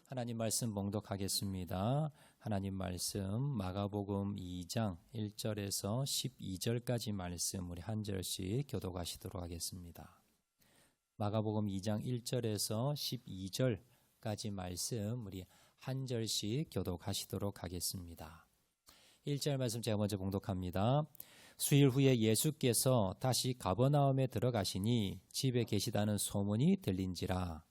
하나님 말씀 봉독하겠습니다. 하나님 말씀 마가복음 2장 1절에서 12절까지 말씀 우리 한 절씩 교독하시도록 하겠습니다. 마가복음 2장 1절에서 12절까지 말씀 우리 한 절씩 교독하시도록 하겠습니다. 1절 말씀 제가 먼저 봉독합니다. 수일 후에 예수께서 다시 가버나움에 들어가시니 집에 계시다는 소문이 들린지라.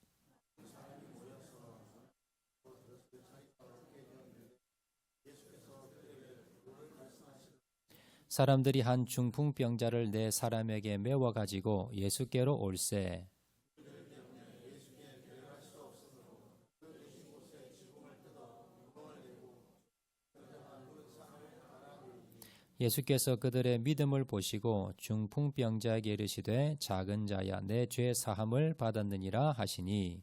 사람들이 한 중풍병자를 네 사람에게 메워 가지고 예수께로 올세. 예수께서 그들의 믿음을 보시고 중풍병자에게 이르시되 작은 자야 내 죄 사함을 받았느니라 하시니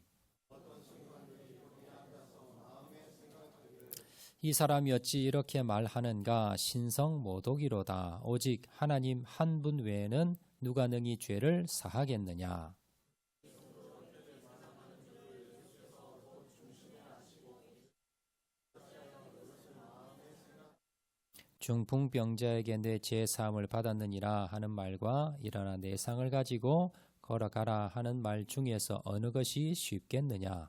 이 사람이 어찌 이렇게 말하는가 신성모독이로다. 오직 하나님 한 분 외에는 누가 능히 죄를 사하겠느냐. 중풍병자에게 내 죄 사함을 받았느니라 하는 말과 일어나 내 상을 가지고 걸어가라 하는 말 중에서 어느 것이 쉽겠느냐.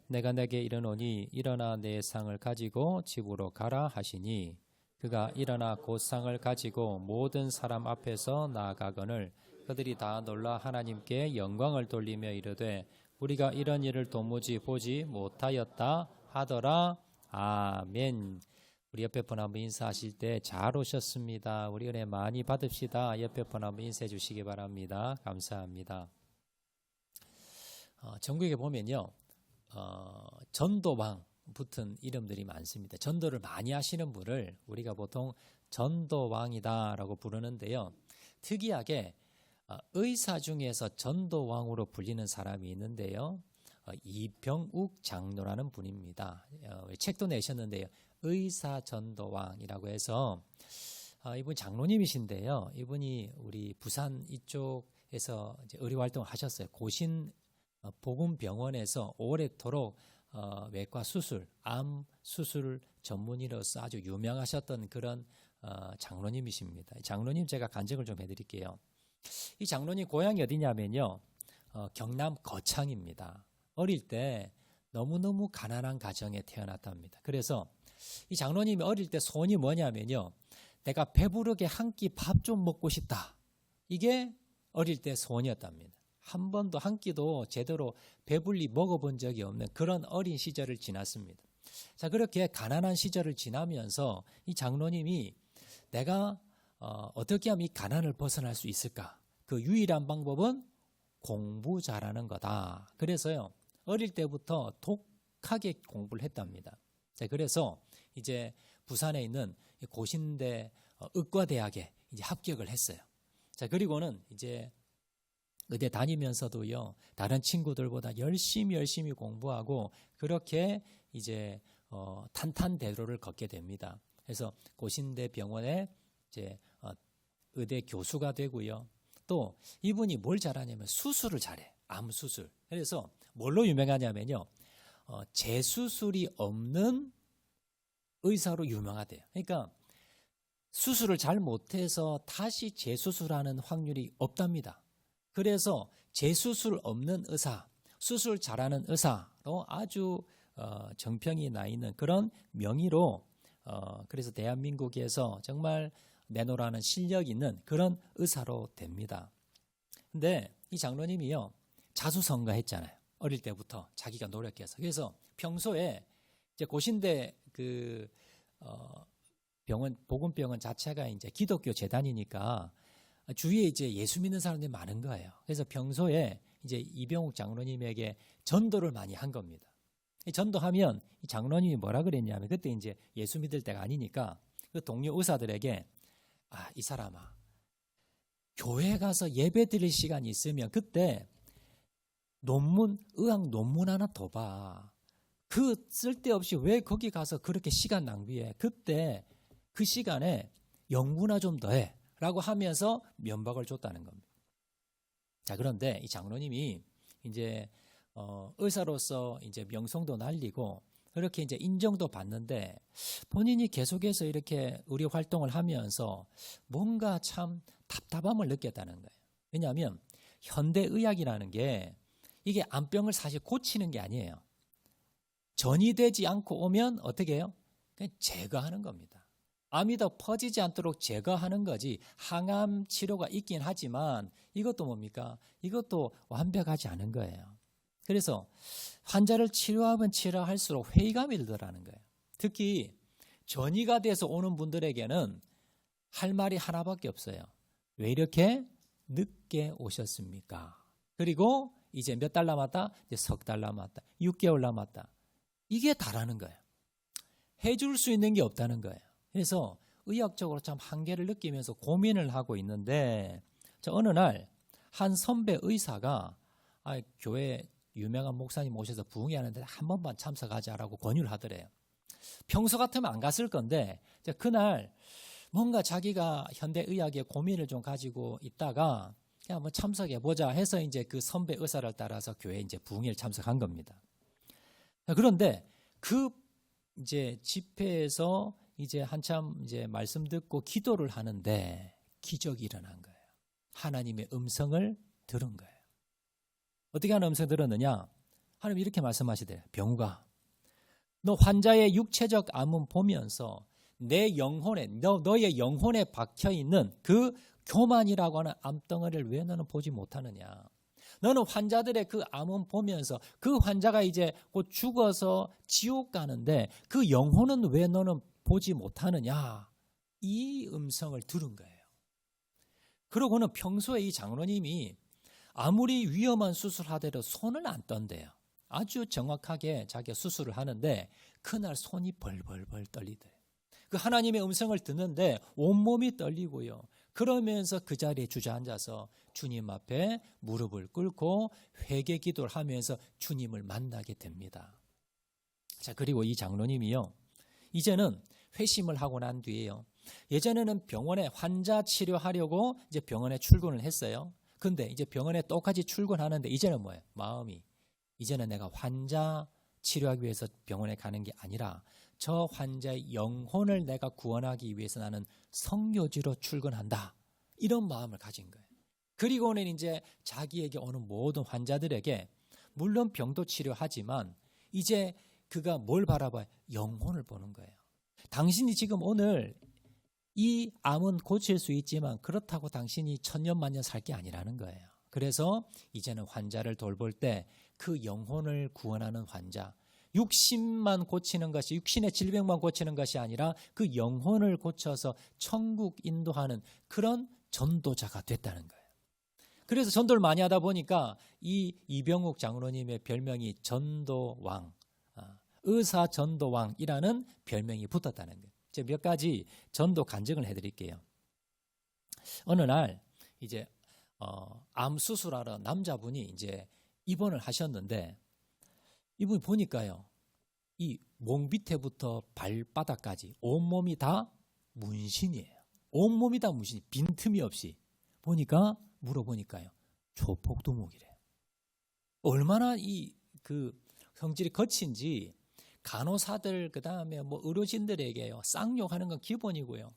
내가 내게 이르노니 일어나 내 상을 가지고 집으로 가라 하시니 그가 일어나 곧 상을 가지고 모든 사람 앞에서 나아가거늘 그들이 다 놀라 하나님께 영광을 돌리며 이르되 우리가 이런 일을 도무지 보지 못하였다 하더라. 아멘. 우리 옆에 분 한번 인사하실 때 잘 오셨습니다. 우리 은혜 많이 받읍시다. 옆에 분 한번 인사해 주시기 바랍니다. 감사합니다. 전국에 보면요. 전도왕 붙은 이름들이 많습니다. 전도를 많이 하시는 분을 우리가 보통 전도왕이다라고 부르는데요. 특이하게 의사 중에서 전도왕으로 불리는 사람이 있는데요. 이병욱 장로라는 분입니다. 책도 내셨는데요. 의사전도왕이라고 해서 이분 장로님이신데요. 이분이 우리 부산 이쪽에서 이제 의료활동을 하셨어요. 고신 복음병원에서 오래도록 외과 수술, 암 수술 전문의로서 아주 유명하셨던 그런 장로님이십니다. 장로님 제가 간증을 좀 해드릴게요. 이 장로님 고향이 어디냐면요. 경남 거창입니다. 어릴 때 너무너무 가난한 가정에 태어났답니다. 그래서 이 장로님이 어릴 때 소원이 뭐냐면요. 내가 배부르게 한 끼 밥 좀 먹고 싶다. 이게 어릴 때 소원이었답니다. 한 번도 한 끼도 제대로 배불리 먹어본 적이 없는 그런 어린 시절을 지났습니다. 자, 그렇게 가난한 시절을 지나면서 이 장로님이 내가 어떻게 하면 이 가난을 벗어날 수 있을까? 그 유일한 방법은 공부 잘하는 거다. 그래서요, 어릴 때부터 독하게 공부를 했답니다. 자, 그래서 이제 부산에 있는 고신대 의과대학에 이제 합격을 했어요. 자, 그리고는 이제 의대 다니면서도요, 다른 친구들보다 열심히 공부하고 그렇게 이제 탄탄대로를 걷게 됩니다. 그래서 고신대 병원에 이제 의대 교수가 되고요. 또 이분이 뭘 잘하냐면 수술을 잘해. 암 수술. 그래서 뭘로 유명하냐면요. 재수술이 없는 의사로 유명하대요. 그러니까 수술을 잘 못해서 다시 재수술하는 확률이 없답니다. 그래서 재수술 없는 의사, 수술 잘하는 의사로 아주 정평이 나 있는 그런 명의로 그래서 대한민국에서 정말 내놓으라는 실력 있는 그런 의사로 됩니다. 근데 이 장로님이요. 자수성가했잖아요. 어릴 때부터 자기가 노력해서. 그래서 평소에 이제 고신대 그 병원 복음병원 자체가 이제 기독교 재단이니까 주위에 이제 예수 믿는 사람들이 많은 거예요. 그래서 평소에 이제 이병욱 장로님에게 전도를 많이 한 겁니다. 전도하면 이 장로님이 뭐라 그랬냐면 그때 이제 예수 믿을 때가 아니니까 그 동료 의사들에게 이 사람아 교회 가서 예배 드릴 시간이 있으면 그때 의학 논문 하나 더 봐. 그 쓸데없이 왜 거기 가서 그렇게 시간 낭비해. 그때 그 시간에 연구나 좀 더 해. 라고 하면서 면박을 줬다는 겁니다. 자, 그런데 이 장로님이 이제 의사로서 이제 명성도 날리고 그렇게 이제 인정도 받는데 본인이 계속해서 이렇게 의료 활동을 하면서 뭔가 참 답답함을 느꼈다는 거예요. 왜냐하면 현대의학이라는 게 이게 암병을 사실 고치는 게 아니에요. 전이 되지 않고 오면 어떻게 해요? 그냥 제거하는 겁니다. 암이 더 퍼지지 않도록 제거하는 거지 항암 치료가 있긴 하지만 이것도 뭡니까? 이것도 완벽하지 않은 거예요. 그래서 환자를 치료하면 치료할수록 회의감이 들더라는 거예요. 특히 전이가 돼서 오는 분들에게는 할 말이 하나밖에 없어요. 왜 이렇게 늦게 오셨습니까? 그리고 이제 몇 달 남았다? 이제 석 달 남았다. 6개월 남았다. 이게 다라는 거예요. 해줄 수 있는 게 없다는 거예요. 그래서 의학적으로 참 한계를 느끼면서 고민을 하고 있는데 어느 날 한 선배 의사가 교회 유명한 목사님 모셔서 부흥회하는데 한 번만 참석하자라고 권유를 하더래요. 평소 같으면 안 갔을 건데 그날 뭔가 자기가 현대의학에 고민을 좀 가지고 있다가 그냥 한번 참석해보자 해서 이제 그 선배 의사를 따라서 교회 이제 부흥회를 참석한 겁니다. 그런데 그 이제 집회에서 이제 한참 이제 말씀 듣고 기도를 하는데 기적이 일어난 거예요. 하나님의 음성을 들은 거예요. 어떻게 하는 음성 들었느냐? 하나님 이렇게 말씀하시대요. 병우가 너 환자의 육체적 암은 보면서 내 영혼에 너의 영혼에 박혀있는 그 교만이라고 하는 암덩어리를 왜 너는 보지 못하느냐? 너는 환자들의 그 암은 보면서 그 환자가 이제 곧 죽어서 지옥 가는데 그 영혼은 왜 너는 보지 못하느냐? 이 음성을 들은 거예요. 그러고는 평소에 이 장로님이 아무리 위험한 수술하더라도 손을 안 떤대요. 아주 정확하게 자기가 수술을 하는데 그날 손이 벌벌벌 떨리대요. 그 하나님의 음성을 듣는데 온몸이 떨리고요. 그러면서 그 자리에 주저앉아서 주님 앞에 무릎을 꿇고 회개 기도를 하면서 주님을 만나게 됩니다. 자, 그리고 이 장로님이요. 이제는 회심을 하고 난 뒤에요. 예전에는 병원에 환자 치료하려고 이제 병원에 출근을 했어요. 근데 이제 병원에 똑같이 출근하는데 이제는 뭐예요? 마음이 이제는 내가 환자 치료하기 위해서 병원에 가는 게 아니라 저 환자의 영혼을 내가 구원하기 위해서 나는 선교지로 출근한다. 이런 마음을 가진 거예요. 그리고는 이제 자기에게 오는 모든 환자들에게 물론 병도 치료하지만 이제 그가 뭘 바라봐요? 영혼을 보는 거예요. 당신이 지금 오늘 이 암은 고칠 수 있지만 그렇다고 당신이 천년만년 살 게 아니라는 거예요. 그래서 이제는 환자를 돌볼 때 그 영혼을 구원하는 환자, 육신만 고치는 것이 육신의 질병만 고치는 것이 아니라 그 영혼을 고쳐서 천국 인도하는 그런 전도자가 됐다는 거예요. 그래서 전도를 많이 하다 보니까 이 이병욱 장로님의 별명이 전도왕, 의사 전도왕이라는 별명이 붙었다는 거예요. 제가 몇 가지 전도 간증을 해드릴게요. 어느 날 이제 암 수술하러 남자분이 이제 입원을 하셨는데 이분이 보니까요, 이 목 밑에부터 발바닥까지 온몸이 다 문신이에요. 온몸이 다 문신, 빈틈이 없이. 보니까 물어보니까요, 조폭두목이래요. 얼마나 이 그 성질이 거친지 간호사들 그다음에 뭐 의료진들에게요 쌍욕하는 건 기본이고요.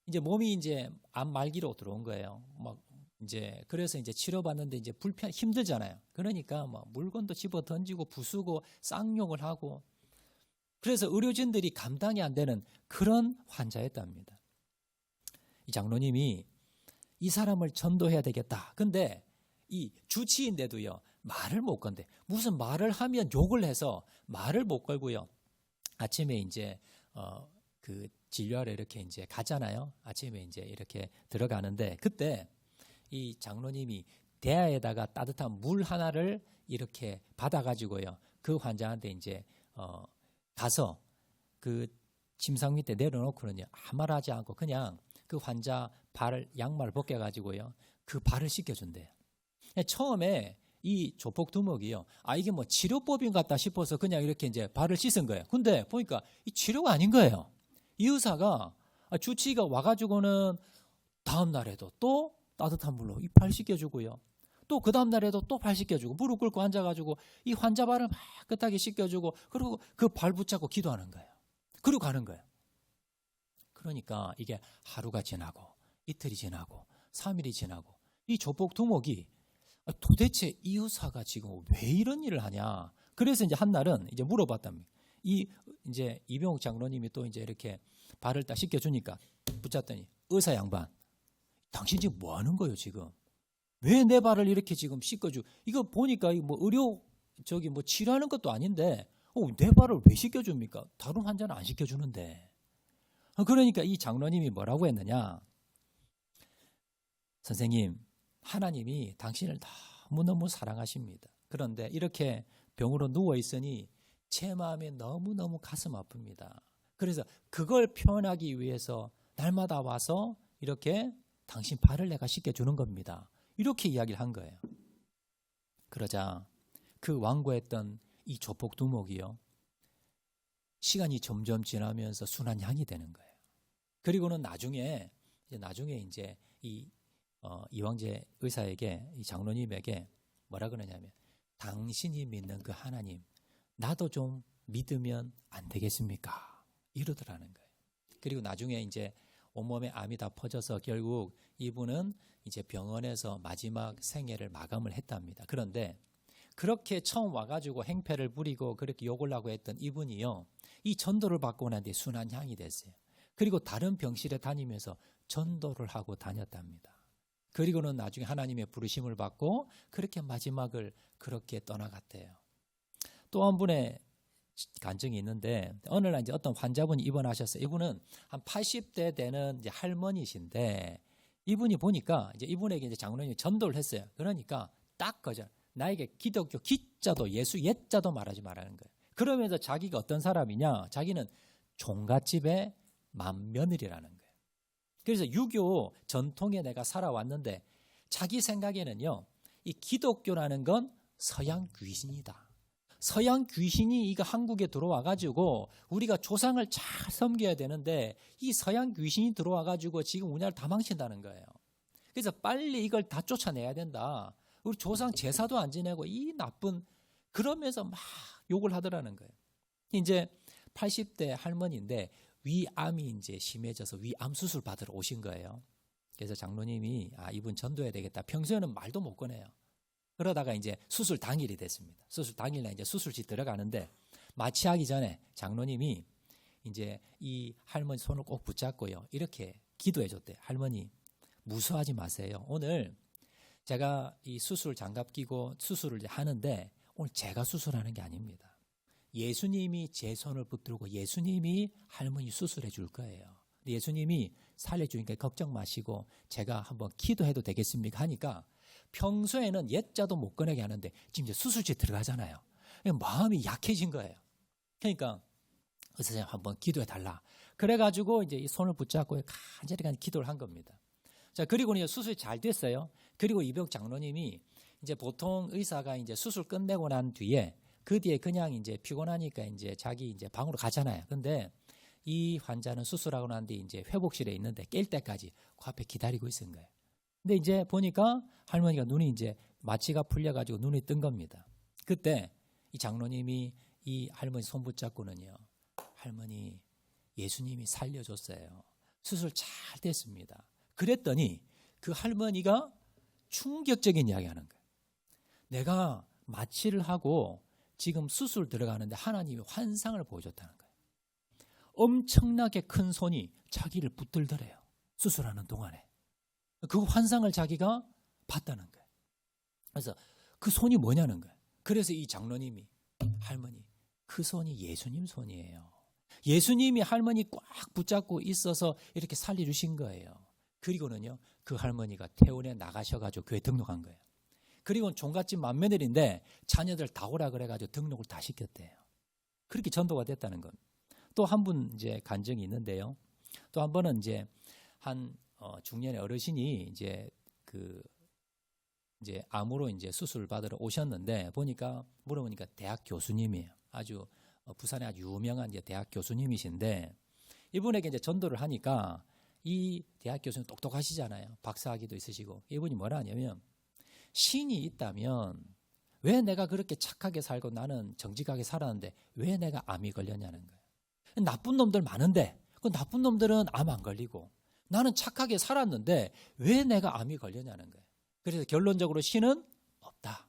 이제 몸이 이제 암 말기로 들어온 거예요. 막 이제 그래서 이제 치료받는데 이제 힘들잖아요. 그러니까 뭐 물건도 집어 던지고 부수고 쌍욕을 하고 그래서 의료진들이 감당이 안 되는 그런 환자였답니다. 이 장로님이 이 사람을 전도해야 되겠다. 근데 이 주치인데도요 말을 못 건데 무슨 말을 하면 욕을 해서 말을 못 걸고요. 아침에 이제 그 진료하러 이렇게 이제 가잖아요. 아침에 이제 이렇게 들어가는데 그때 이 장로님이 대야에다가 따뜻한 물 하나를 이렇게 받아가지고요. 그 환자한테 이제 가서 그 침상 밑에 내려놓고는요. 아무 말 하지 않고 그냥 그 환자 양말을 벗겨가지고요. 그 발을 씻겨준대요. 처음에 이 조폭두목이요. 이게 뭐 치료법인 것 같다 싶어서 그냥 이렇게 이제 발을 씻은 거예요. 근데 보니까 이 치료가 아닌 거예요. 이 의사가 주치의가 와가지고는 다음 날에도 또 따뜻한 물로 이 발 씻겨주고요. 또 그 다음 날에도 또 발 씻겨주고 무릎 꿇고 앉아가지고 이 환자 발을 막 깨끗하게 씻겨주고 그리고 그 발 붙잡고 기도하는 거예요. 그리고 가는 거예요. 그러니까 이게 하루가 지나고 이틀이 지나고 3일이 지나고 이 조폭 두목이 도대체 이 의사가 지금 왜 이런 일을 하냐. 그래서 이제 한 날은 이제 물어봤답니다. 이제 이병욱 장로님이 또 이제 이렇게 발을 딱 씻겨주니까 붙잡더니 의사 양반, 당신 지금 뭐 하는 거예요 지금? 왜 내 발을 이렇게 지금 씻겨주? 이거 보니까 뭐 의료 뭐 치료하는 것도 아닌데 내 발을 왜 씻겨줍니까? 다른 환자는 안 씻겨주는데. 그러니까 이 장로님이 뭐라고 했느냐? 선생님, 하나님이 당신을 너무너무 사랑하십니다. 그런데 이렇게 병으로 누워 있으니 제 마음에 너무너무 가슴 아픕니다. 그래서 그걸 표현하기 위해서 날마다 와서 이렇게 당신 발을 내가 씻겨주는 겁니다. 이렇게 이야기를 한 거예요. 그러자 그 완고했던 이 조폭 두목이요, 시간이 점점 지나면서 순한 양이 되는 거예요. 그리고는 나중에 이제 이왕재 의사에게, 이 장로님에게 뭐라 그러냐면, 당신이 믿는 그 하나님, 나도 좀 믿으면 안 되겠습니까? 이러더라는 거예요. 그리고 나중에 이제 온몸에 암이 다 퍼져서 결국 이분은 이제 병원에서 마지막 생애를 마감을 했답니다. 그런데 그렇게 처음 와가지고 행패를 부리고 그렇게 욕을 하고 했던 이분이요, 이 전도를 받고 난 뒤에 순한 향이 됐어요. 그리고 다른 병실에 다니면서 전도를 하고 다녔답니다. 그리고는 나중에 하나님의 부르심을 받고 그렇게 마지막을 그렇게 떠나갔대요. 또 한 분의 간증이 있는데, 어느 날 이제 어떤 환자분이 입원하셨어요. 이분은 한 80대 되는 이제 할머니신데, 이분이 보니까 이제 이분에게 이제 장로님이 전도를 했어요. 그러니까 딱 거죠. 나에게 기독교 기자도 예수 옛자도 말하지 말라는 거예요. 그러면서 자기가 어떤 사람이냐? 자기는 종갓집의 맏며느리라는 거예요. 그래서 유교 전통에 내가 살아왔는데 자기 생각에는요, 이 기독교라는 건 서양 귀신이다. 서양 귀신이 이거 한국에 들어와 가지고 우리가 조상을 잘 섬겨야 되는데 이 서양 귀신이 들어와 가지고 지금 우리나라를 다 망친다는 거예요. 그래서 빨리 이걸 다 쫓아내야 된다. 우리 조상 제사도 안 지내고 이 나쁜, 그러면서 막 욕을 하더라는 거예요. 이제 80대 할머니인데 위암이 이제 심해져서 위암 수술 받으러 오신 거예요. 그래서 장로님이 이분 전도해야 되겠다. 평소에는 말도 못 꺼내요. 그러다가 이제 수술 당일이 됐습니다. 수술 당일날 이제 수술실 들어가는데 마취하기 전에 장로님이 이제 이 할머니 손을 꼭 붙잡고요, 이렇게 기도해 줬대요. 할머니, 무서워하지 마세요. 오늘 제가 이 수술 장갑 끼고 수술을 하는데 오늘 제가 수술하는 게 아닙니다. 예수님이 제 손을 붙들고 예수님이 할머니 수술해 줄 거예요. 예수님이 살려주니까 걱정 마시고 제가 한번 기도해도 되겠습니까? 하니까 평소에는 옛자도 못 꺼내게 하는데 지금 이제 수술실에 들어가잖아요. 마음이 약해진 거예요. 그러니까 의사님 한번 기도해 달라. 그래가지고 이제 이 손을 붙잡고 간절히 기도를 한 겁니다. 자, 그리고 이제 수술이 잘 됐어요. 그리고 이병욱 장로님이 이제 보통 의사가 이제 수술 끝내고 난 뒤에 그 뒤에 그냥 이제 피곤하니까 이제 자기 이제 방으로 가잖아요. 근데 이 환자는 수술하고 난 뒤에 이제 회복실에 있는데 깰 때까지 그 앞에 기다리고 있은 거예요. 근데 이제 보니까 할머니가 눈이 이제 마취가 풀려가지고 눈이 뜬 겁니다. 그때 이 장로님이 이 할머니 손 붙잡고는요, 할머니, 예수님이 살려줬어요. 수술 잘 됐습니다. 그랬더니 그 할머니가 충격적인 이야기 하는 거예요. 내가 마취를 하고 지금 수술 들어가는데 하나님이 환상을 보여줬다는 거예요. 엄청나게 큰 손이 자기를 붙들더래요. 수술하는 동안에. 그 환상을 자기가 봤다는 거예요. 그래서 그 손이 뭐냐는 거예요. 그래서 이 장로님이, 할머니, 그 손이 예수님 손이에요. 예수님이 할머니 꽉 붙잡고 있어서 이렇게 살려주신 거예요. 그리고는요, 그 할머니가 퇴원에 나가셔가지고 교회 등록한 거예요. 그리고 종갓집 맏며느리인데 자녀들 다 오라 그래가지고 등록을 다 시켰대요. 그렇게 전도가 됐다는 건. 또 한 분 이제 간증이 있는데요. 또 한 번은 이제 한 중년의 어르신이 이제 이제 암으로 이제 수술을 받으러 오셨는데 물어보니까 대학 교수님이에요. 아주 부산에 아주 유명한 이제 대학 교수님이신데 이분에게 이제 전도를 하니까 이 대학 교수는 똑똑하시잖아요. 박사학위도 있으시고. 이분이 뭐라 하냐면 신이 있다면 왜 내가 그렇게 착하게 살고 나는 정직하게 살았는데 왜 내가 암이 걸렸냐는 거예요. 나쁜 놈들 많은데 그 나쁜 놈들은 암 안 걸리고 나는 착하게 살았는데 왜 내가 암이 걸렸냐는 거예요. 그래서 결론적으로 신은 없다.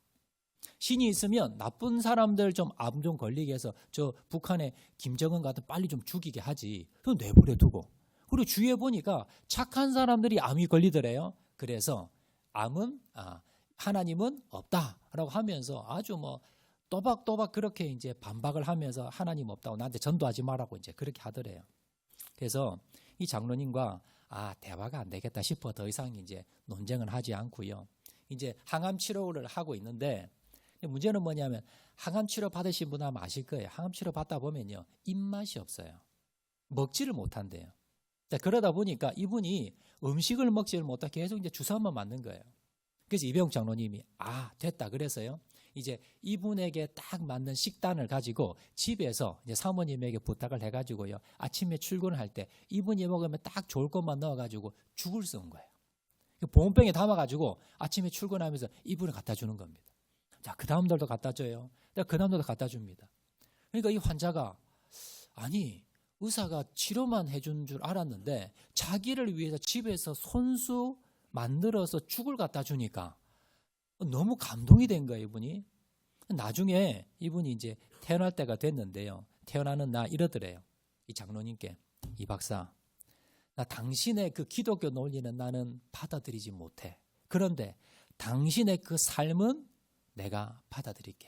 신이 있으면 나쁜 사람들 좀 암 좀 걸리게 해서 저 북한의 김정은 같은 빨리 좀 죽이게 하지. 그럼 내버려 두고. 그리고 주위에 보니까 착한 사람들이 암이 걸리더래요. 그래서 암은 하나님은 없다라고 하면서 아주 뭐 또박또박 그렇게 이제 반박을 하면서 하나님 없다고 나한테 전도하지 말라고 이제 그렇게 하더래요. 그래서 이 장로님과 대화가 안 되겠다 싶어 더 이상 이제 논쟁을 하지 않고요. 이제 항암 치료를 하고 있는데 문제는 뭐냐면 항암 치료 받으신 분 아마 아실 거예요. 항암 치료 받다 보면요. 입맛이 없어요. 먹지를 못한대요. 그러다 보니까 이분이 음식을 먹지를 못하고 계속 이제 주사만 맞는 거예요. 그래서 이병욱 장로님이 됐다 그래서요. 이제 이분에게 딱 맞는 식단을 가지고 집에서 이제 사모님에게 부탁을 해가지고요. 아침에 출근을 할 때 이분이 먹으면 딱 좋을 것만 넣어가지고 죽을 쏜 거예요. 보온병에 담아가지고 아침에 출근하면서 이분을 갖다 주는 겁니다. 자, 그 다음날도 갖다 줘요. 그 다음날도 갖다 줍니다. 그러니까 이 환자가 의사가 치료만 해준 줄 알았는데 자기를 위해서 집에서 손수 만들어서 죽을 갖다 주니까 너무 감동이 된 거예요, 이분이. 나중에 이분이 이제 태어날 때가 됐는데요. 태어나는 날 이러더래요. 이 장로님께, 이 박사, 나 당신의 그 기독교 논리는 나는 받아들이지 못해. 그런데 당신의 그 삶은 내가 받아들일게.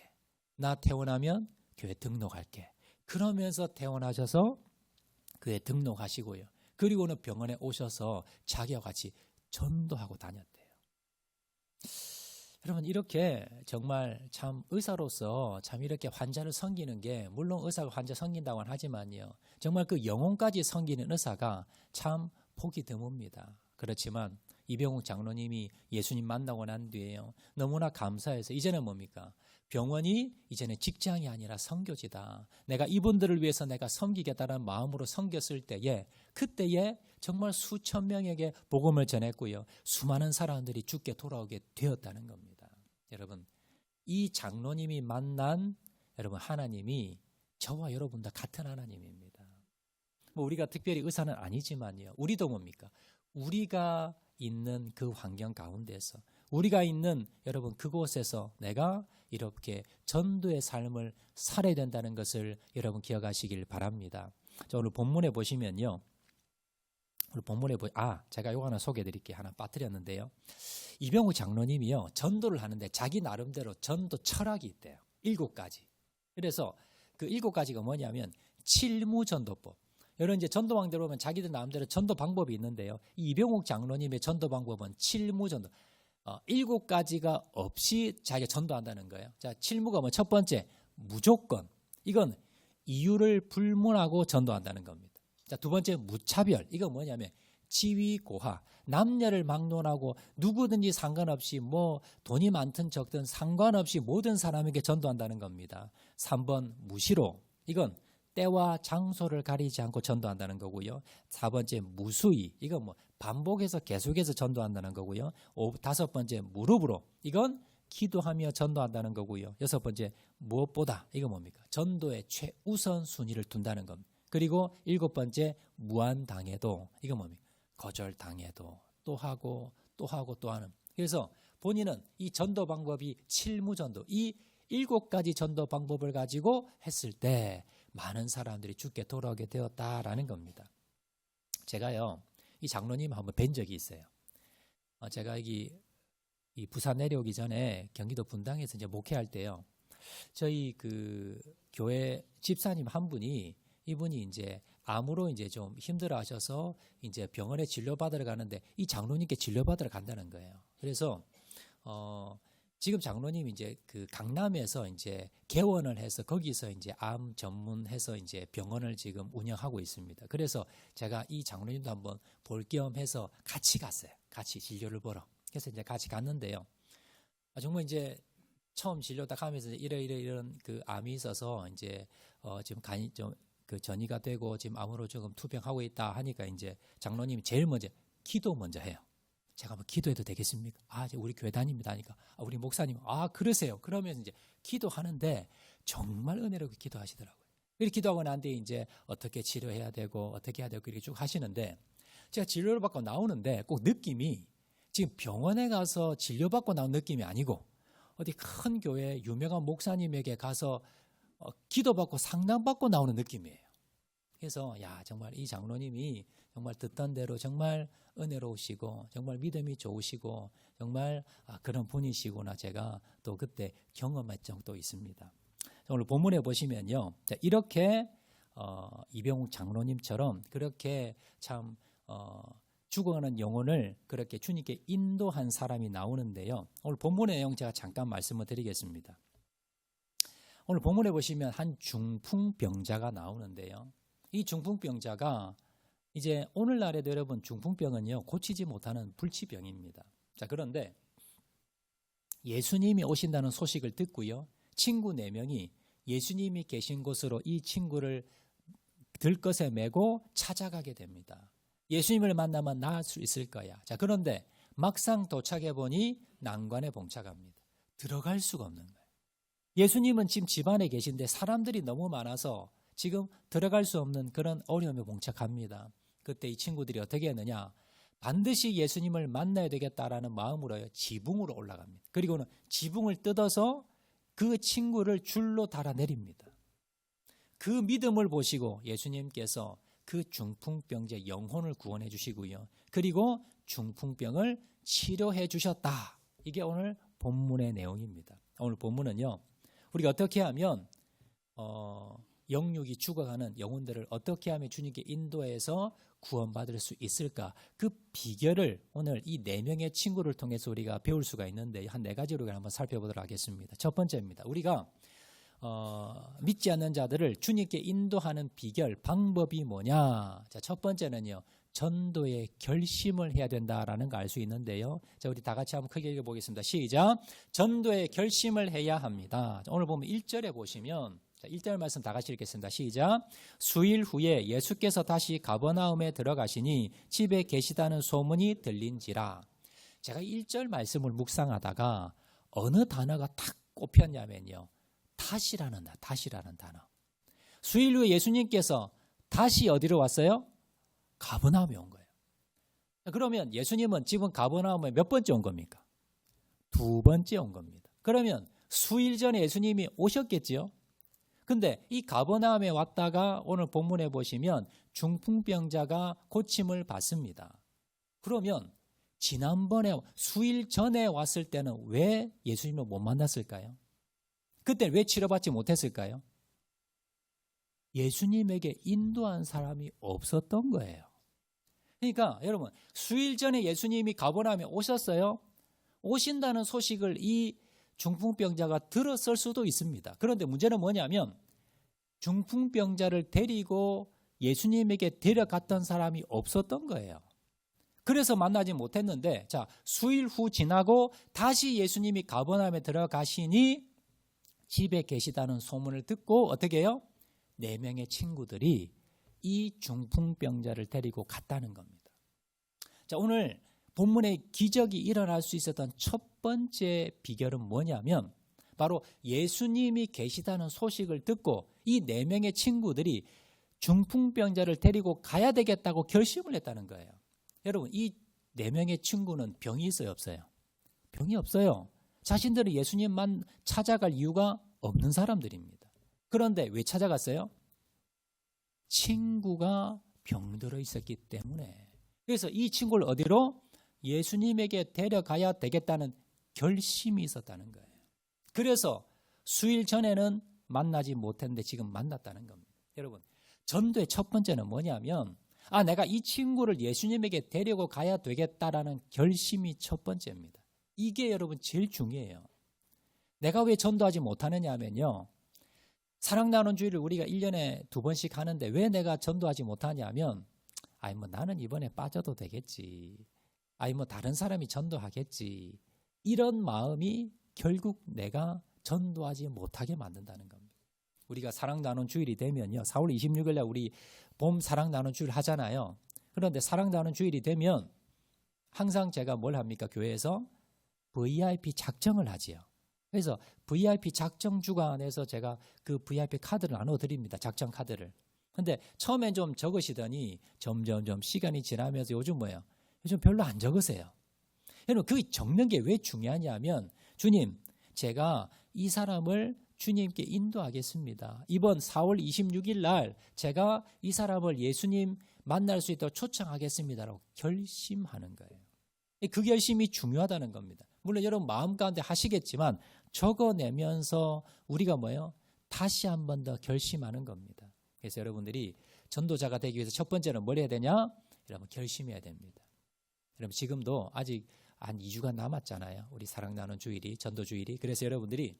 나 태어나면 교회 등록할게. 그러면서 태어나셔서 교회 등록하시고요. 그리고는 병원에 오셔서 자기와 같이 전도하고 다녔대요. 여러분 이렇게 정말 참 의사로서 참 이렇게 환자를 섬기는 게 물론 의사가 환자 섬긴다고는 하지만요. 정말 그 영혼까지 섬기는 의사가 참 보기 드뭅니다. 그렇지만 이병욱 장로님이 예수님 만나고 난 뒤에요. 너무나 감사해서 이제는 뭡니까? 병원이 이제는 직장이 아니라 선교지다. 내가 이분들을 위해서 내가 섬기겠다는 마음으로 섬겼을 때에 그때에 정말 수천 명에게 복음을 전했고요. 수많은 사람들이 주께 돌아오게 되었다는 겁니다. 여러분 이 장로님이 만난 여러분 하나님이 저와 여러분과 같은 하나님입니다. 뭐 우리가 특별히 의사는 아니지만요. 우리도 뭡니까? 우리가 있는 그 환경 가운데서 우리가 있는 여러분 그곳에서 내가 이렇게 전도의 삶을 살아야 된다는 것을 여러분 기억하시길 바랍니다. 자, 오늘 본문에 보시면요. 오늘 본문에 제가 요거 하나 소개해 드릴게요. 하나 빠뜨렸는데요. 이병욱 장로님이요. 전도를 하는데 자기 나름대로 전도 철학이 있대요. 7가지. 그래서 그 7가지가 뭐냐면 칠무전도법. 여러분 이제 전도왕들 보면 자기들 나름대로 전도 방법이 있는데요. 이 이병욱 장로님의 전도 방법은 칠무전도. 7가지가 없이 자기가 전도한다는 거예요. 자, 칠무가 뭐 첫 번째 무조건. 이건 이유를 불문하고 전도한다는 겁니다. 자, 두 번째 무차별. 이건 뭐냐면 지위고하. 남녀를 막론하고 누구든지 상관없이 뭐 돈이 많든 적든 상관없이 모든 사람에게 전도한다는 겁니다. 3번 무시로. 이건 때와 장소를 가리지 않고 전도한다는 거고요. 4번째 무수히. 이건 뭐 반복해서 계속해서 전도한다는 거고요. 5번째 무릎으로. 이건 기도하며 전도한다는 거고요. 6번째 무엇보다. 이건 뭡니까? 전도의 최우선 순위를 둔다는 겁니다. 그리고 7번째 무한당해도. 이건 뭡니까? 거절당해도 또 하고 또 하고 또 하는. 그래서 본인은 이 전도 방법이 칠무전도. 이 7가지 전도 방법을 가지고 했을 때 많은 사람들이 주께 돌아오게 되었다라는 겁니다. 제가요, 이 장로님 한번 뵌 적이 있어요. 제가 이 부산 내려오기 전에 경기도 분당에서 이제 목회할 때요, 저희 그 교회 집사님 한 분이 이분이 이제 암으로 이제 좀 힘들어 하셔서 이제 병원에 진료받으러 가는데 이 장로님께 진료받으러 간다는 거예요. 그래서, 지금 장로님이 이제 그 강남에서 이제 개원을 해서 거기서 이제 암 전문해서 이제 병원을 지금 운영하고 있습니다. 그래서 제가 이 장로님도 한번 볼 겸 해서 같이 갔어요. 같이 진료를 보러. 그래서 이제 같이 갔는데요. 정말 이제 처음 진료 딱 하면서 이런 그 암이 있어서 이제 지금 간이 좀 그 전이가 되고 지금 암으로 조금 투병하고 있다 하니까 이제 장로님이 제일 먼저 기도 먼저 해요. 제가 한번 기도해도 되겠습니까? 우리 교회 다닙니다 하니까 우리 목사님 그러세요. 그러면 이제 기도하는데 정말 은혜롭게 기도하시더라고요. 이렇게 기도하고 난 뒤에 이제 어떻게 치료해야 되고 어떻게 해야 되고 이렇게 쭉 하시는데 제가 진료를 받고 나오는데 꼭 느낌이 지금 병원에 가서 진료받고 나온 느낌이 아니고 어디 큰 교회 유명한 목사님에게 가서 기도받고 상담받고 나오는 느낌이에요. 그래서 정말 이 장로님이 정말 듣던 대로 정말 은혜로우시고 정말 믿음이 좋으시고 정말 그런 분이시구나 제가 또 그때 경험한 적도 있습니다. 오늘 본문에 보시면요. 이렇게 이병욱 장로님처럼 그렇게 참 죽어가는 영혼을 그렇게 주님께 인도한 사람이 나오는데요. 오늘 본문의 내용 제가 잠깐 말씀을 드리겠습니다. 오늘 본문에 보시면 한 중풍병자가 나오는데요. 이 중풍병자가 이제 오늘날에도 여러분 중풍병은요 고치지 못하는 불치병입니다. 자, 그런데 예수님이 오신다는 소식을 듣고요. 친구 4명이 예수님이 계신 곳으로 이 친구를 들것에 메고 찾아가게 됩니다. 예수님을 만나면 나을 수 있을 거야. 자, 그런데 막상 도착해 보니 난관에 봉착합니다. 들어갈 수가 없는 거예요. 예수님은 지금 집안에 계신데 사람들이 너무 많아서 지금 들어갈 수 없는 그런 어려움에 봉착합니다. 그때 이 친구들이 어떻게 했느냐? 반드시 예수님을 만나야 되겠다라는 마음으로 지붕으로 올라갑니다. 그리고는 지붕을 뜯어서 그 친구를 줄로 달아내립니다. 그 믿음을 보시고 예수님께서 그 중풍병자의 영혼을 구원해 주시고요. 그리고 중풍병을 치료해 주셨다. 이게 오늘 본문의 내용입니다. 오늘 본문은요. 우리가 어떻게 하면 영육이 죽어가는 영혼들을 어떻게 하면 주님께 인도해서 구원받을 수 있을까? 그 비결을 오늘 이 4명의 친구를 통해서 우리가 배울 수가 있는데 한 4가지로 한번 살펴보도록 하겠습니다. 첫 번째입니다. 우리가 믿지 않는 자들을 주님께 인도하는 비결, 방법이 뭐냐? 자, 첫 번째는요. 전도의 결심을 해야 된다라는 거 알 수 있는데요. 자, 우리 다 같이 한번 크게 읽어보겠습니다. 시작. 전도의 결심을 해야 합니다. 오늘 보면 1절에 보시면 1절 말씀 다 같이 읽겠습니다. 시작. 수일 후에 예수께서 다시 가버나움에 들어가시니 집에 계시다는 소문이 들린지라. 제가 1절 말씀을 묵상하다가 어느 단어가 탁 꼽혔냐면요. 다시라는 단어. 수일 후에 예수님께서 다시 어디로 왔어요? 가버나움에 온 거예요. 그러면 예수님은 지금 가버나움에 몇 번째 온 겁니까? 2번째 온 겁니다. 그러면 수일 전에 예수님이 오셨겠지요? 근데 이 가버나움에 왔다가 오늘 본문에 보시면 중풍병자가 고침을 받습니다. 그러면 지난번에 수일 전에 왔을 때는 왜 예수님을 못 만났을까요? 그때 왜 치료받지 못했을까요? 예수님에게 인도한 사람이 없었던 거예요. 그러니까 여러분 수일 전에 예수님이 가버나움에 오셨어요. 오신다는 소식을 이 중풍병자가 들었을 수도 있습니다. 그런데 문제는 뭐냐면 중풍병자를 데리고 예수님에게 데려갔던 사람이 없었던 거예요. 그래서 만나지 못했는데 자 수일 후 지나고 다시 예수님이 가버나움에 들어가시니 집에 계시다는 소문을 듣고 어떻게 해요? 4명의 친구들이 이 중풍병자를 데리고 갔다는 겁니다. 자, 오늘 본문에 기적이 일어날 수 있었던 첫 번째 비결은 뭐냐면 바로 예수님이 계시다는 소식을 듣고 이 4명의 친구들이 중풍병자를 데리고 가야 되겠다고 결심을 했다는 거예요. 여러분 이 4명의 친구는 병이 있어요 없어요? 병이 없어요. 자신들은 예수님만 찾아갈 이유가 없는 사람들입니다. 그런데 왜 찾아갔어요? 친구가 병들어 있었기 때문에. 그래서 이 친구를 어디로? 예수님에게 데려가야 되겠다는 결심이 있었다는 거예요. 그래서 수일 전에는 만나지 못했는데 지금 만났다는 겁니다. 여러분 전도의 첫 번째는 뭐냐면 내가 이 친구를 예수님에게 데리고 가야 되겠다라는 결심이 첫 번째입니다. 이게 여러분 제일 중요해요. 내가 왜 전도하지 못하느냐 하면요. 사랑나눔주의를 우리가 1년에 2번씩 하는데 왜 내가 전도하지 못하냐면 나는 이번에 빠져도 되겠지. 다른 사람이 전도하겠지. 이런 마음이 결국 내가 전도하지 못하게 만든다는 겁니다. 우리가 사랑 나눈 주일이 되면요. 4월 26일 날 우리 봄 사랑 나눈 주일 하잖아요. 그런데 사랑 나눈 주일이 되면 항상 제가 뭘 합니까? 교회에서 VIP 작정을 하지요. 그래서 VIP 작정 주간에서 제가 그 VIP 카드를 나눠드립니다. 작정 카드를. 근데 처음엔 좀 적으시더니 점점 시간이 지나면서 요즘 뭐예요? 요즘 별로 안 적으세요. 여러분 그 적는 게 왜 중요하냐면 주님 제가 이 사람을 주님께 인도하겠습니다. 이번 4월 26일 날 제가 이 사람을 예수님 만날 수 있도록 초청하겠습니다라고 결심하는 거예요. 그 결심이 중요하다는 겁니다. 물론 여러분 마음 가운데 하시겠지만 적어내면서 우리가 뭐예요? 다시 한 번 더 결심하는 겁니다. 그래서 여러분들이 전도자가 되기 위해서 첫 번째는 뭘 해야 되냐? 여러분 결심해야 됩니다. 여러분 지금도 아직 한 2주간 남았잖아요. 우리 사랑 나눈 주일이, 전도 주일이. 그래서 여러분들이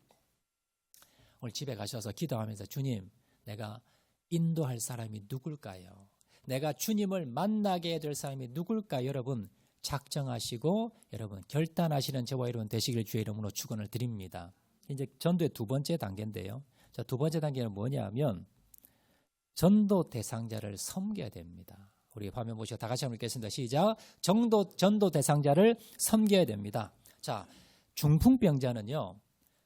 오늘 집에 가셔서 기도하면서 주님, 내가 인도할 사람이 누굴까요? 내가 주님을 만나게 될 사람이 누굴까? 여러분 작정하시고 여러분 결단하시는 저와 여러분 되시길 주의 이름으로 축원을 드립니다. 이제 전도의 두 번째 단계인데요. 자, 두 번째 단계는 뭐냐 하면 전도 대상자를 섬겨야 됩니다. 우리 화면 보시고 다 같이 한번 읽겠습니다. 시작. 전도 대상자를 섬겨야 됩니다. 자, 중풍병자는요.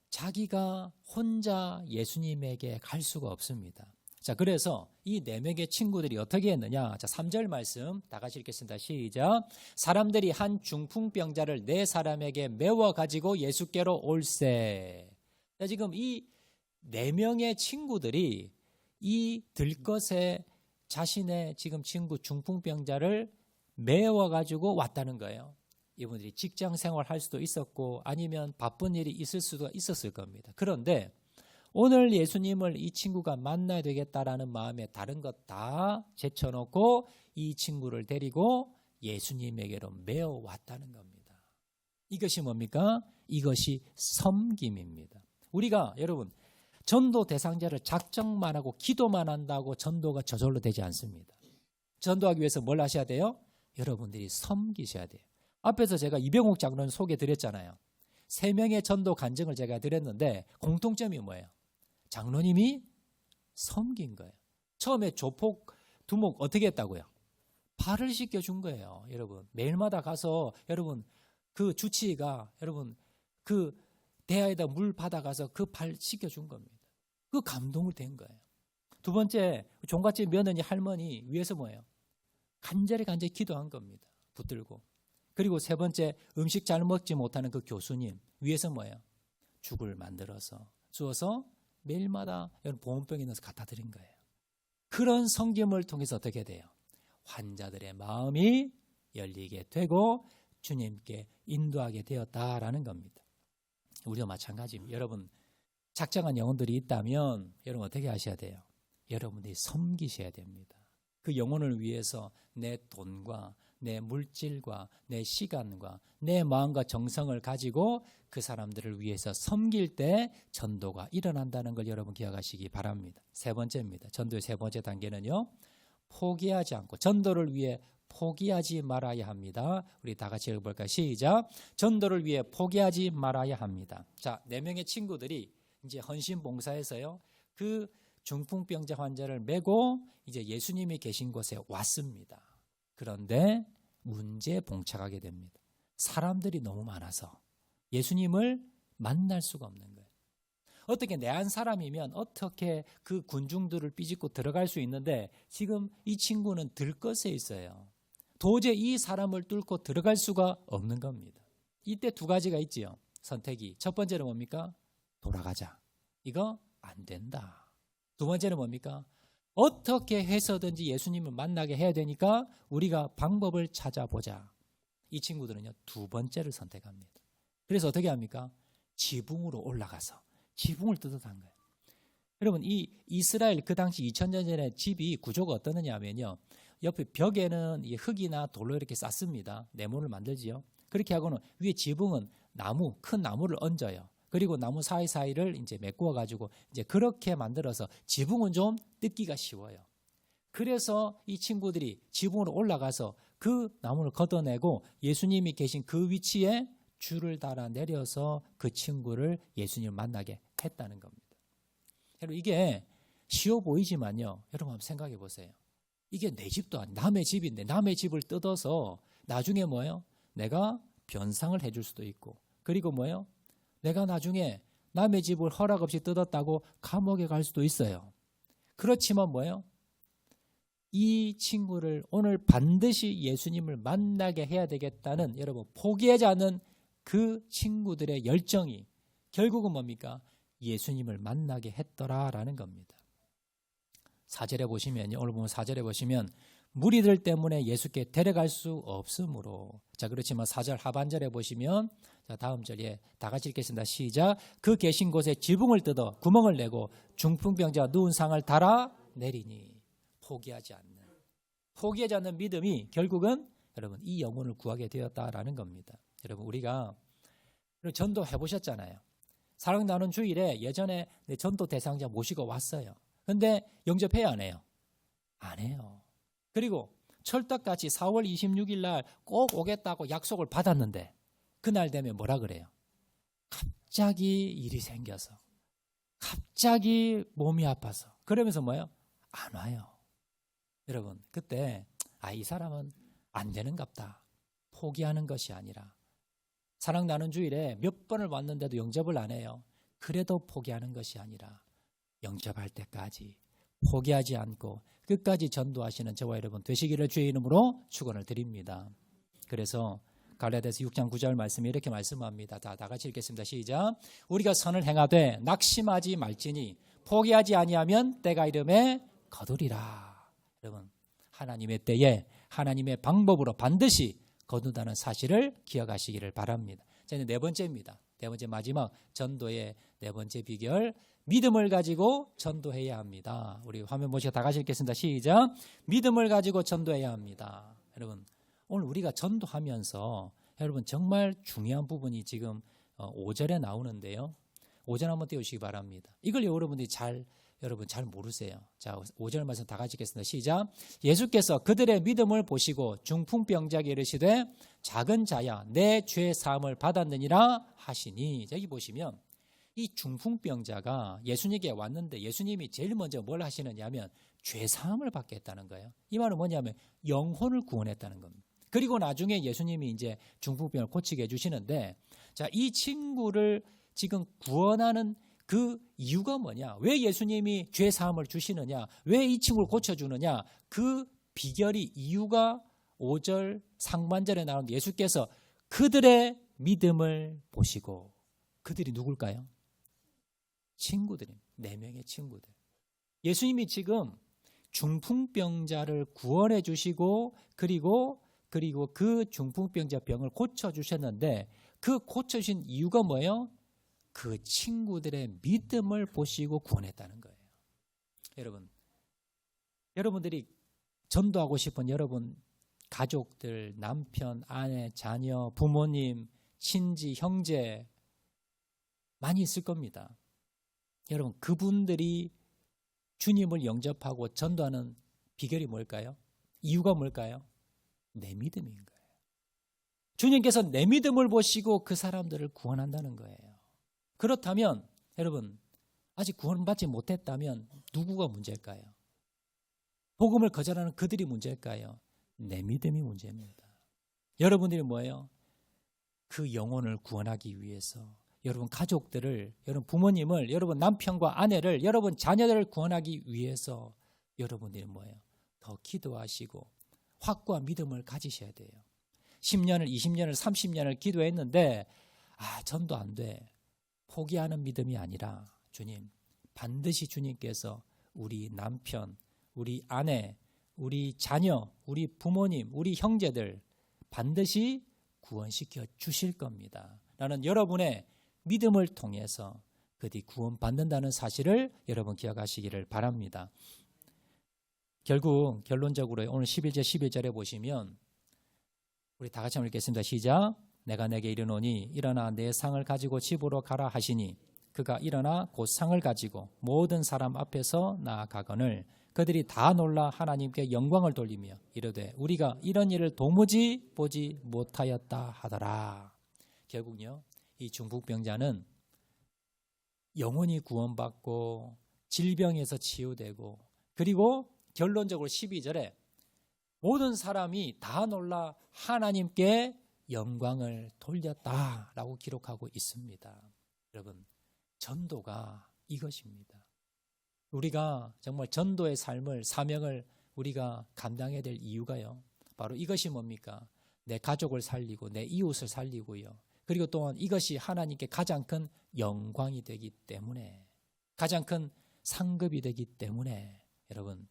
자기가 혼자 예수님에게 갈 수가 없습니다. 자, 그래서 이 4명의 친구들이 어떻게 했느냐? 자, 3절 말씀 다 같이 읽겠습니다. 시작. 사람들이 한 중풍병자를 4사람에게 메워 가지고 예수께로 올세. 자, 지금 이 4명의 친구들이 이 들것에 자신의 지금 친구 중풍병자를 메워 가지고 왔다는 거예요. 이분들이 직장 생활할 수도 있었고 아니면 바쁜 일이 있을 수도 있었을 겁니다. 그런데 오늘 예수님을 이 친구가 만나야 되겠다라는 마음에 다른 것 다 제쳐놓고 이 친구를 데리고 예수님에게로 메어 왔다는 겁니다. 이것이 뭡니까? 이것이 섬김입니다. 우리가 여러분 전도 대상자를 작정만 하고 기도만 한다고 전도가 저절로 되지 않습니다. 전도하기 위해서 뭘 하셔야 돼요? 여러분들이 섬기셔야 돼요. 앞에서 제가 이병옥 장로님 소개 드렸잖아요. 3명의 전도 간증을 제가 드렸는데 공통점이 뭐예요? 장로님이 섬긴 거예요. 처음에 조폭 두목 어떻게 했다고요? 발을 씻겨준 거예요. 여러분 매일마다 가서 여러분 그 주치의가 여러분 그 대야에다 물 받아가서 그 발 씻겨준 겁니다. 그 감동을 된 거예요. 두 번째 종갓집 며느리 할머니 위해서 뭐예요? 간절히 기도한 겁니다. 붙들고. 그리고 세 번째 음식 잘 먹지 못하는 그 교수님 위해서 뭐예요? 죽을 만들어서 주어서 매일마다 보온병에 넣어서 갖다 드린 거예요. 그런 섬김을 통해서 어떻게 돼요? 환자들의 마음이 열리게 되고 주님께 인도하게 되었다라는 겁니다. 우리도 마찬가지입니다. 여러분 작정한 영혼들이 있다면 여러분 어떻게 하셔야 돼요? 여러분들이 섬기셔야 됩니다. 그 영혼을 위해서 내 돈과 내 물질과 내 시간과 내 마음과 정성을 가지고 그 사람들을 위해서 섬길 때 전도가 일어난다는 걸 여러분 기억하시기 바랍니다. 세 번째입니다. 전도의 세 번째 단계는요. 포기하지 않고 전도를 위해 포기하지 말아야 합니다. 우리 다 같이 읽어볼까요? 시작. 전도를 위해 포기하지 말아야 합니다. 자, 4명의 친구들이 이제 헌신 봉사에서요. 그 중풍병자 환자를 메고 이제 예수님이 계신 곳에 왔습니다. 그런데 문제에 봉착하게 됩니다. 사람들이 너무 많아서 예수님을 만날 수가 없는 거예요. 어떻게 내 한 사람이면 어떻게 그 군중들을 삐집고 들어갈 수 있는데 지금 이 친구는 들것에 있어요. 도저히 이 사람을 뚫고 들어갈 수가 없는 겁니다. 이때 두 가지가 있지요. 선택이. 첫 번째는 뭡니까? 돌아가자. 이거 안 된다. 두 번째는 뭡니까? 어떻게 해서든지 예수님을 만나게 해야 되니까 우리가 방법을 찾아보자. 이 친구들은요, 두 번째를 선택합니다. 그래서 어떻게 합니까? 지붕으로 올라가서 지붕을 뜯어간 거예요. 여러분, 이 이스라엘 그 당시 2000년 전에 집이 구조가 어떠느냐 하면요. 옆에 벽에는 흙이나 돌로 이렇게 쌓습니다. 네모를 만들지요. 그렇게 하고는 위에 지붕은 나무, 큰 나무를 얹어요. 그리고 나무 사이사이를 이제 메꾸어 가지고 이제 그렇게 만들어서 지붕은 좀 뜯기가 쉬워요. 그래서 이 친구들이 지붕으로 올라가서 그 나무를 걷어내고 예수님이 계신 그 위치에 줄을 달아 내려서 그 친구를 예수님을 만나게 했다는 겁니다. 여러분 이게 쉬워 보이지만요. 여러분 한번 생각해 보세요. 이게 내 집도 아니 남의 집인데 남의 집을 뜯어서 나중에 뭐예요? 내가 변상을 해줄 수도 있고 그리고 뭐예요? 내가 나중에 남의 집을 허락 없이 뜯었다고 감옥에 갈 수도 있어요. 그렇지만 뭐예요? 이 친구를 오늘 반드시 예수님을 만나게 해야 되겠다는 여러분 포기하지 않는 그 친구들의 열정이 결국은 뭡니까? 예수님을 만나게 했더라라는 겁니다. 4절에 보시면요. 오늘 보면 4절에 보시면 무리들 때문에 예수께 데려갈 수 없으므로 자 그렇지만 4절 하반절에 보시면 자 다음 절에 다 같이 읽겠습니다. 시작. 그 계신 곳에 지붕을 뜯어 구멍을 내고 중풍병자가 누운 상을 달아 내리니 포기하지 않는 믿음이 결국은 여러분 이 영혼을 구하게 되었다라는 겁니다. 여러분 우리가 전도 해보셨잖아요. 사랑 나눈 주일에 예전에 전도 대상자 모시고 왔어요. 근데 영접해야 안 해요? 안 해요. 그리고 철떡같이 4월 26일 날 꼭 오겠다고 약속을 받았는데 그날 되면 뭐라 그래요? 갑자기 일이 생겨서 갑자기 몸이 아파서 그러면서 뭐예요? 안 와요. 여러분 그때 이 사람은 안 되는갑다. 포기하는 것이 아니라 사랑 나눈 주일에 몇 번을 왔는데도 영접을 안 해요. 그래도 포기하는 것이 아니라 영접할 때까지 포기하지 않고 끝까지 전도하시는 저와 여러분 되시기를 주의 이름으로 축원을 드립니다. 그래서 갈라디아서 6장 9절 말씀이 이렇게 말씀합니다. 다 같이 읽겠습니다. 시작. 우리가 선을 행하되 낙심하지 말지니 포기하지 아니하면 때가 이름에 거두리라. 여러분 하나님의 때에 하나님의 방법으로 반드시 거둔다는 사실을 기억하시기를 바랍니다. 자, 이제 네 번째입니다. 네 번째 마지막 전도의 네 번째 비결 믿음을 가지고 전도해야 합니다. 우리 화면 보시고 다 같이 읽겠습니다. 시작. 믿음을 가지고 전도해야 합니다. 여러분 오늘 우리가 전도하면서 여러분 정말 중요한 부분이 지금 5절에 나오는데요. 5절 한번 띄우시기 바랍니다. 이걸 여러분들이 여러분 잘 모르세요. 자, 5절 말씀 다 같이 읽겠습니다. 시작. 예수께서 그들의 믿음을 보시고 중풍병자에게 이르시되 작은 자야 내 죄 사함을 받았느니라 하시니. 여기 보시면 이 중풍병자가 예수님께 왔는데 예수님이 제일 먼저 뭘 하시느냐 하면 죄 사함을 받겠다는 거예요. 이 말은 뭐냐면 영혼을 구원했다는 겁니다. 그리고 나중에 예수님이 이제 중풍병을 고치게 해주시는데 자, 이 친구를 지금 구원하는 그 이유가 뭐냐? 왜 예수님이 죄 사함을 주시느냐? 왜 이 친구를 고쳐주느냐? 그 비결이 이유가 5절 상반절에 나오는 예수께서 그들의 믿음을 보시고 그들이 누굴까요? 친구들입니다. 4명의 친구들. 예수님이 지금 중풍병자를 구원해 주시고 그리고 그 중풍병자 병을 고쳐주셨는데 그 고쳐주신 이유가 뭐예요? 그 친구들의 믿음을 보시고 구원했다는 거예요. 여러분들이 전도하고 싶은 여러분 가족들, 남편, 아내, 자녀, 부모님, 친지, 형제 많이 있을 겁니다. 여러분 그분들이 주님을 영접하고 전도하는 비결이 뭘까요? 이유가 뭘까요? 내 믿음인 거예요. 주님께서 내 믿음을 보시고 그 사람들을 구원한다는 거예요. 그렇다면 여러분 아직 구원받지 못했다면 누구가 문제일까요? 복음을 거절하는 그들이 문제일까요? 내 믿음이 문제입니다. 여러분들이 뭐예요? 그 영혼을 구원하기 위해서 여러분 가족들을, 여러분 부모님을, 여러분 남편과 아내를, 여러분 자녀들을 구원하기 위해서 여러분들이 뭐예요? 더 기도하시고 확고한 믿음을 가지셔야 돼요. 10년을, 20년을, 30년을 기도했는데 전도 안 돼. 포기하는 믿음이 아니라 주님, 반드시 주님께서 우리 남편, 우리 아내, 우리 자녀, 우리 부모님, 우리 형제들 반드시 구원시켜 주실 겁니다. 나는 여러분의 믿음을 통해서 그들이 구원받는다는 사실을 여러분 기억하시기를 바랍니다. 결국 결론적으로 오늘 11절 11절에 보시면 우리 다 같이 한번 읽겠습니다. 시작. 내가 내게 이르노니 일어나 내 상을 가지고 집으로 가라 하시니 그가 일어나 곧 상을 가지고 모든 사람 앞에서 나아가거늘 그들이 다 놀라 하나님께 영광을 돌리며 이르되 우리가 이런 일을 도무지 보지 못하였다 하더라. 결국요 이 중풍병자는 영혼이 구원받고 질병에서 치유되고, 그리고 결론적으로 12절에 모든 사람이 다 놀라 하나님께 영광을 돌렸다라고 기록하고 있습니다. 여러분, 전도가 이것입니다. 우리가 정말 전도의 삶을, 사명을 우리가 감당해야 될 이유가요, 바로 이것이 뭡니까? 내 가족을 살리고 내 이웃을 살리고요, 그리고 또한 이것이 하나님께 가장 큰 영광이 되기 때문에, 가장 큰 상급이 되기 때문에, 여러분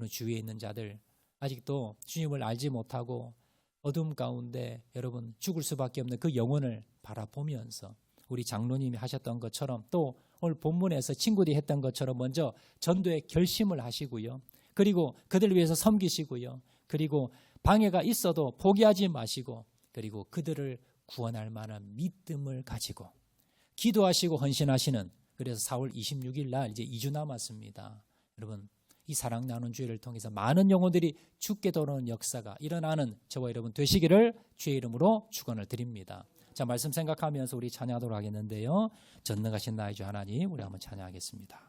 주위에 있는 자들, 아직도 주님을 알지 못하고 어둠 가운데 여러분 죽을 수밖에 없는 그 영혼을 바라보면서 우리 장로님이 하셨던 것처럼, 또 오늘 본문에서 친구들이 했던 것처럼 먼저 전도의 결심을 하시고요, 그리고 그들을 위해서 섬기시고요, 그리고 방해가 있어도 포기하지 마시고, 그리고 그들을 구원할 만한 믿음을 가지고 기도하시고 헌신하시는, 그래서 4월 26일 날 이제 2주 남았습니다. 여러분, 이 사랑 나눈 주일을 통해서 많은 영혼들이 죽게 돌아오는 역사가 일어나는 저와 여러분 되시기를 주의 이름으로 축원을 드립니다. 자, 말씀 생각하면서 우리 찬양하도록 하겠는데요, 전능하신 나의 주 하나님, 우리 한번 찬양하겠습니다.